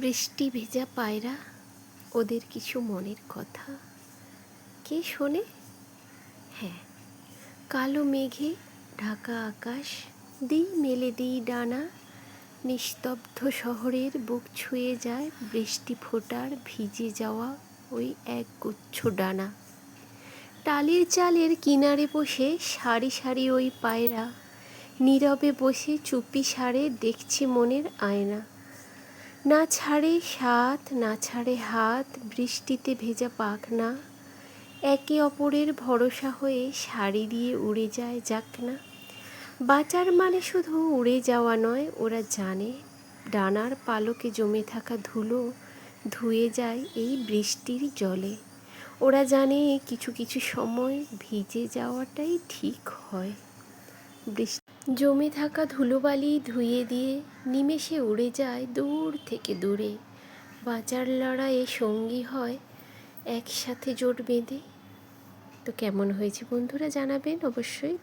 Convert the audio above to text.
বৃষ্টি ভেজা পায়রা, ওদের কিছু মনের কথা কে শোনে? হ্যাঁ, কালো মেঘে ঢাকা আকাশ, দিই মেলে দিই ডানা, নিস্তব্ধ শহরের বুক ছুঁয়ে যায় বৃষ্টি ফোঁটার ভিজে যাওয়া ওই এক গুচ্ছ ডানা। টালির চালের কিনারে বসে সারি সারি ওই পায়রা, নীরবে বসে চুপি সারে দেখছে মনের আয়না। না ছাড়ে সাথ, না ছাড়ে হাত, বৃষ্টিতে ভেজা পাখনা, একে অপরের ভরসা হয়ে সারি দিয়ে উড়ে যায় যাকনা। বাঁচার মানে শুধু উড়ে যাওয়া নয়, ওরা জানে ডানার পালকে জমে থাকা ধুলো ধুয়ে যায় এই বৃষ্টির জলে। ওরা জানে কিছু কিছু সময় ভিজে যাওয়াটাই ঠিক হয়। বৃষ্টি জমে থাকা ধুলোবালি ধুয়ে দিয়ে নিমেষে উড়ে যায় দূর থেকে দূরে। বাঁচার লড়াইয়ে সঙ্গী হয় একসাথে জোট বেঁধে। তো কেমন হয়েছে বন্ধুরা জানাবেন অবশ্যই।